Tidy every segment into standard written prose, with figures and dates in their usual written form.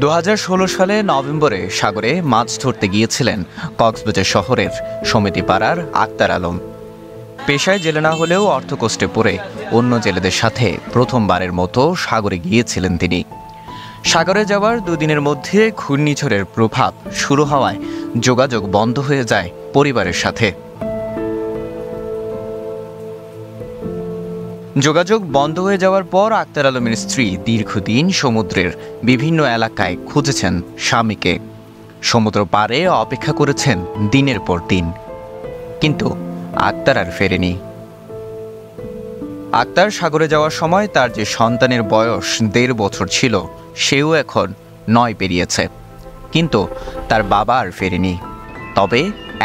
2016 সালে নভেম্বরে সাগরে মাছ ধরতে গিয়েছিলেন কক্সবাজার শহরের সমিতিপাড়ার আক্তার আলম। পেশায় জেলে না হলেও অর্থকষ্টে পড়ে অন্য জেলেদের সাথে প্রথমবারের মতো সাগরে গিয়েছিলেন তিনি। সাগরে যাওয়ার দুদিনের মধ্যে ঘূর্ণিঝড়ের প্রভাব শুরু হওয়ায় যোগাযোগ বন্ধ হয়ে যায় পরিবারের সাথে। যোগাযোগ বন্ধ হয়ে যাওয়ার পর আক্তার আলমের স্ত্রী দীর্ঘদিন সমুদ্রের বিভিন্ন এলাকায় খুঁজেছেন স্বামীকে। সমুদ্র পাড়ে অপেক্ষা করেছেন দিনের পর দিন, কিন্তু আক্তার আর ফেরেনি। আক্তার সাগরে যাওয়ার সময় তার যে সন্তানের বয়স 1.5 বছর ছিল, সেও এখন 9 পেরিয়েছে, কিন্তু তার বাবা আর ফেরেনি। তবে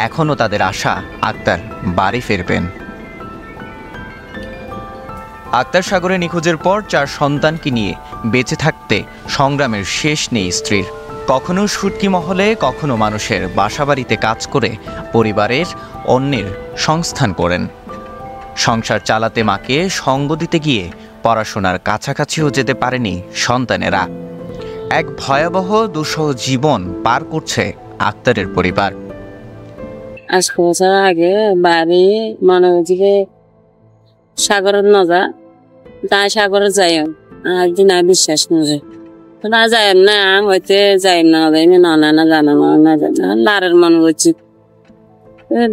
এখনও তাদের আশা আক্তার বাড়ি ফিরবেন। আক্তার সাগরে নিখোঁজের পর 4 সন্তানকে নিয়ে বেঁচে থাকতে সংগ্রামের শেষ নেই স্ত্রীর। কখনো শুটকি মহলে, কখনো মানুষের বাসাবাড়িতে কাজ করে পরিবারের অন্যের সংস্থান করেন। সংসার চালাতে মাকে সঙ্গ দিতে গিয়ে পড়াশোনার কাছাকাছিও যেতে পারেনি সন্তানেরা। এক ভয়াবহ দুঃসহ জীবন পার করছে আক্তারের পরিবার। আজ বছর আগে বাড়ি মনে হচ্ছে সাগরের নজা তাই সাগরে যাই একদিন আর বিশ্বাস করে না যাই না হইতে যাই না না জানো না লারের মনে করছি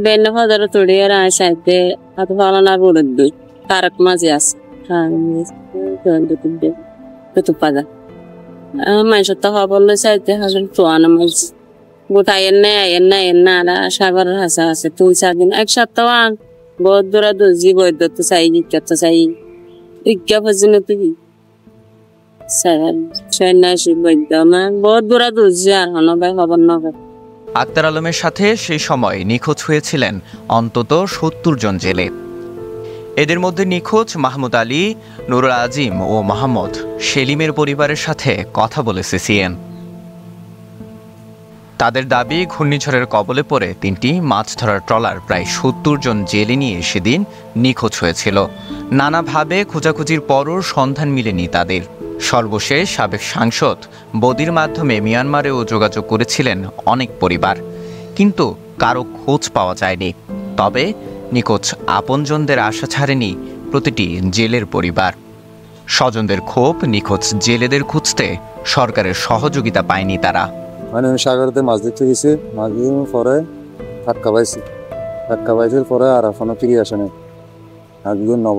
বেন ফদর তুড়ি আর সাইতে হাত ফলানার বুড়ের দুই কারক মাঝে আছে পাজা মানুষের তো খবর লই চাইতে হাজার তোয়ানো মাছ গোটাই এর না সাগরের হাসা আছে 2-4 দিন 1 সপ্তাহ বহুত দূরা দুজি বৈদ্য তো চাই তো চাই ইজ্ঞা পর্যন্ত তুই সন্ন্যাসী বৈদ্য না বহুত দূরা দুজি আর হনো ভাই খবর নবে। আক্তার আলমের সাথে সেই সময় নিখোঁজ হয়েছিলেন অন্তত 70 জন জেলে। এদের মধ্যে নিখোঁজ মাহমুদ আলী, নুরুল আজিম ও মোহাম্মদ সেলিমের পরিবারের সাথে কথা বলে সিসিএন। তাদের দাবি, ঘূর্ণিঝড়ের কবলে পড়ে 3টি মাছ ধরার ট্রলার প্রায় 70 জন জেলে নিয়ে সেদিন নিখোঁজ হয়েছিল। নানাভাবে খোঁজাখুঁজির পরও সন্ধান মিলেনি তাদের। সর্বশেষ সাবেক সাংসদ বদির মাধ্যমে মিয়ানমারেও যোগাযোগ করেছিলেন অনেক পরিবার, কিন্তু কারো খোঁজ পাওয়া যায়নি। তবে নিখোঁজ আপনজনদের আশা ছাড়েনি প্রতিটি জেলের পরিবার। স্বজনদের ক্ষোভ, নিখোঁজ জেলেদের খুঁজতে সরকারের সহযোগিতা পায়নি তারা। মানে আমি সাগরতে মাছ ধরতে গেছি, মাছ ধরার পরে ধাক্কা পাইছিল পরে আর এখনো ফিরে আসে নাই। আজকে 9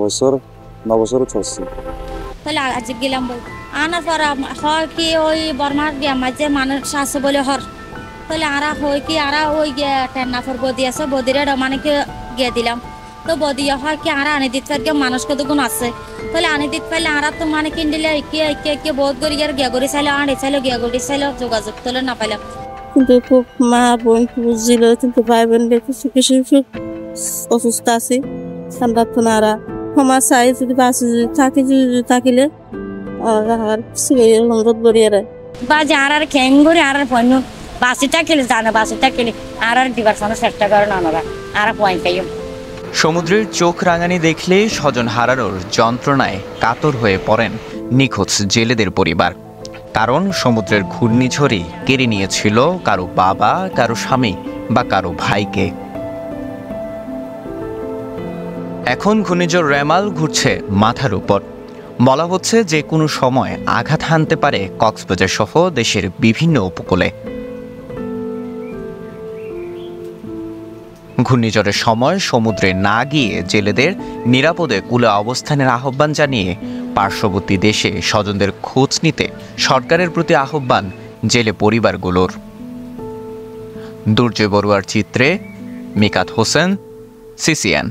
বছর চলছে। তাহলে আজ গেলাম বই আনার পর হয় কি ওই বর্মার গিয়া মাঝে মানুষ আছে বলে হর তাহলে আরা হয় কি আরা ওই গিয়া টেন্নাফর বদি আছে বদিরে মানে কি গিয়ে দিলাম তো বদি হয় কি আরা আনি দিতে পারি মানুষ কতগুণ আছে তাহলে আনি দিতে পারলে আরা তো মানে কিনলে একে বহুত করে গিয়া গড়ি চাইলে আড়ে চাইলে গিয়া গড়ি চাইলে যোগাযোগ তোলে না পাইলাম। কিন্তু খুব মা বোন বুঝছিল, কিন্তু ভাই বোন কিছু কিছু অসুস্থ আছে ঠান্ডা তো নারা ক্ষমা চাই যদি বাঁচি থাকিলে বাজে আর খেং করে আর পণ্য বাসিটা খেলে জানে বাসিটা খেলে আর দিবার সামনে চেষ্টা করে না আর পয়েন্ট পাই। সমুদ্রের চোখ রাঙানি দেখলে স্বজন হারানোর যন্ত্রণায় কাতর হয়ে পড়েন নিখোঁজ জেলেদের পরিবার। কারণ সমুদ্রের ঘূর্ণিঝড়ে কেড়ে নিয়েছিল কারো বাবা, কারো স্বামী বা কারো ভাইকে। এখন ঘূর্ণিঝড় রেমাল ঘুরছে মাথার উপর। বলা হচ্ছে যে কোনো সময় আঘাত হানতে পারে কক্সবাজার সহ দেশের বিভিন্ন উপকূলে। ঘূর্ণিঝড়ের সময় সমুদ্রে না গিয়ে জেলেদের নিরাপদে কূলে অবস্থানের আহ্বান জানিয়ে পার্শ্ববর্তী দেশে স্বজনদের খোঁজ নিতে সরকারের প্রতি আহ্বান জেলে পরিবারগুলোর। দুর্জয় বড়ুয়ার চিত্রে মিকাত হোসেন, সিসিএন।